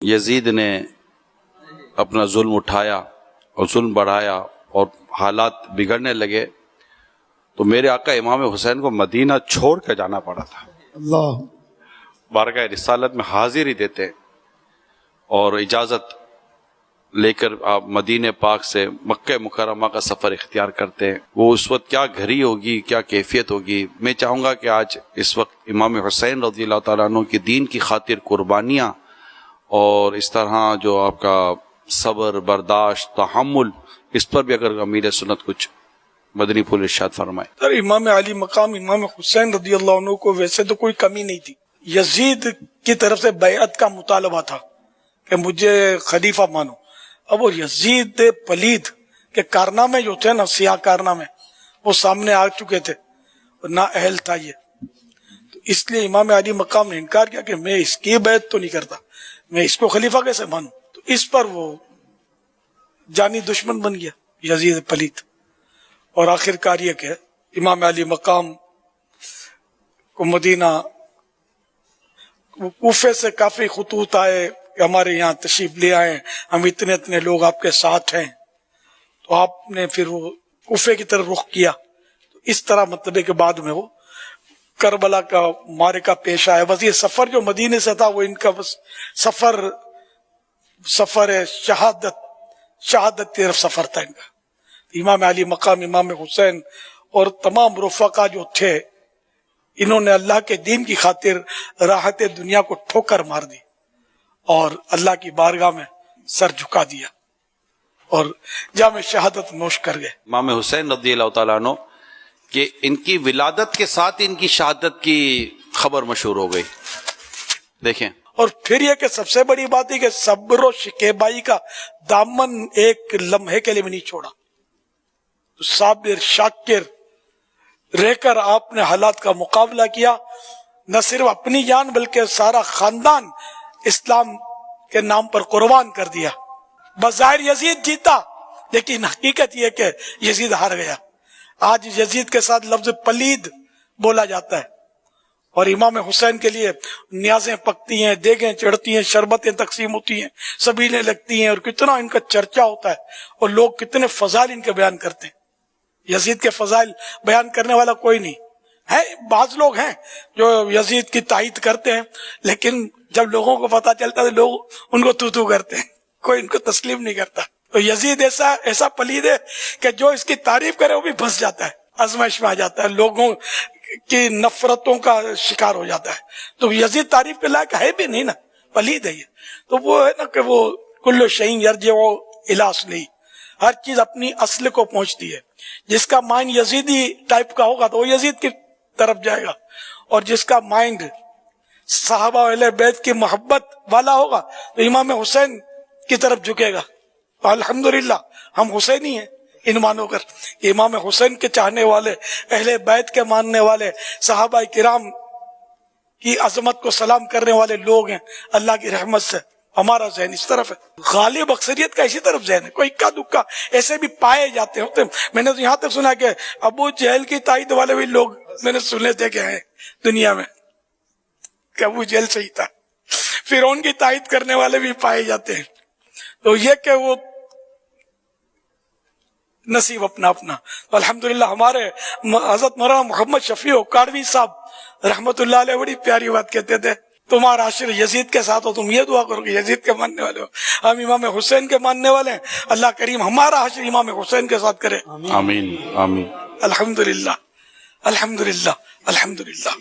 یزید نے اپنا ظلم اٹھایا اور ظلم بڑھایا اور حالات بگڑنے لگے تو میرے آقا امام حسین کو مدینہ چھوڑ کے جانا پڑا تھا. اللہ بارگاہ رسالت میں حاضری دیتے اور اجازت لے کر آپ مدینہ پاک سے مکہ مکرمہ کا سفر اختیار کرتے ہیں. وہ اس وقت کیا گھڑی ہوگی, کیا کیفیت ہوگی. میں چاہوں گا کہ آج اس وقت امام حسین رضی اللہ تعالیٰ عنہ کی دین کی خاطر قربانیاں اور اس طرح جو آپ کا صبر, برداشت, تحمل, اس پر بھی اگر امیر سنت کچھ مدنی پھول ارشاد فرمائے. سر امام علی مقام امام حسین رضی اللہ عنہ کو ویسے تو کوئی کمی نہیں تھی. یزید کی طرف سے بیعت کا مطالبہ تھا کہ مجھے خلیفہ مانو. اب وہ یزید پلید کے کارنامے جو تھے نا, سیاہ کارنامے, وہ سامنے آ چکے تھے, نا اہل تھا یہ. تو اس لیے امام علی مقام نے انکار کیا کہ میں اس کی بیعت تو نہیں کرتا, میں اس کو خلیفہ کیسے مانوں. تو اس پر وہ جانی دشمن بن گیا یزید پلید. اور آخر کار یہ کہ امام علی مقام کو مدینہ کوفے سے کافی خطوط آئے کہ ہمارے یہاں تشریف لے آئے, ہم اتنے اتنے لوگ آپ کے ساتھ ہیں. تو آپ نے پھر وہ کوفے کی طرف رخ کیا. تو اس طرح مطلب کے بعد میں وہ کربلا کا معرکہ پیش آیا. بس یہ سفر جو مدینے سے تھا وہ ان کا بس سفر شہادت کی طرف سفر تھا ان کا. امام علی مقام امام حسین اور تمام رفقا جو تھے, انہوں نے اللہ کے دین کی خاطر راحت دنیا کو ٹھوکر مار دی اور اللہ کی بارگاہ میں سر جھکا دیا اور جام شہادت نوش کر گئے. امام حسین رضی اللہ تعالیٰ عنہ کہ ان کی ولادت کے ساتھ ان کی شہادت کی خبر مشہور ہو گئی. دیکھیں, اور پھر یہ کہ سب سے بڑی بات ہے کہ صبر و شکیبائی کا دامن ایک لمحے کے لیے بھی نہیں چھوڑا. صابر شاکر رہ کر آپ نے حالات کا مقابلہ کیا. نہ صرف اپنی جان بلکہ سارا خاندان اسلام کے نام پر قربان کر دیا. بظاہر یزید جیتا لیکن حقیقت یہ کہ یزید ہار گیا. آج یزید کے ساتھ لفظ پلید بولا جاتا ہے اور امام حسین کے لیے نیازیں پکتی ہیں, دیگیں چڑھتی ہیں, شربتیں تقسیم ہوتی ہیں, سبیلیں لگتی ہیں اور کتنا ان کا چرچا ہوتا ہے اور لوگ کتنے فضائل ان کے بیان کرتے ہیں. یزید کے فضائل بیان کرنے والا کوئی نہیں ہے. بعض لوگ ہیں جو یزید کی تائید کرتے ہیں لیکن جب لوگوں کو پتا چلتا ہے لوگ ان کو تو کرتے ہیں, کوئی ان کو تسلیم نہیں کرتا. تو یزید ایسا پلید ہے کہ جو اس کی تعریف کرے وہ بھی پھنس جاتا ہے, آزمائش میں آ جاتا ہے, لوگوں کی نفرتوں کا شکار ہو جاتا ہے. تو یزید تعریف کے لائق ہے بھی نہیں نا, پلید ہے یہ. تو وہ ہے نا کہ وہ کل شیء یرجع الی اصلہ, ہر چیز اپنی اصل کو پہنچتی ہے. جس کا مائنڈ یزیدی ٹائپ کا ہوگا تو وہ یزید کی طرف جائے گا, اور جس کا مائنڈ صحابہ اہل بیت کی محبت والا ہوگا تو امام حسین کی طرف جھکے گا. تو الحمدللہ ہم حسینی ہیں ان مانو کر. امام حسین کے چاہنے والے, اہل بیت کے ماننے والے, صحابہ کرام کی عظمت کو سلام کرنے والے لوگ ہیں. اللہ کی رحمت سے ہمارا ذہن اس طرف ہے. غالب اکثریت کا اسی طرف ذہن ہے. کوئی اکا دکا ایسے بھی پائے جاتے ہوتے. میں نے تو یہاں تک سنا کہ ابو جہل کی تائید والے بھی لوگ میں نے سنے تھے کہ ہیں دنیا میں کہ ابو جہل صحیح تھا. فرعون کی تائید کرنے والے بھی پائے جاتے ہیں. تو یہ کہ وہ نصیب اپنا اپنا. تو الحمدللہ ہمارے حضرت مولانا محمد شفیع کاڑوی صاحب رحمت اللہ علیہ بڑی پیاری بات کہتے تھے, تمہارا حشر یزید کے ساتھ ہو, تم یہ دعا کرو کہ یزید کے ماننے والے ہو. ہم امام حسین کے ماننے والے ہیں, اللہ کریم ہمارا حشر امام حسین کے ساتھ کرے. آمین آمین. الحمدللہ الحمدللہ الحمدللہ.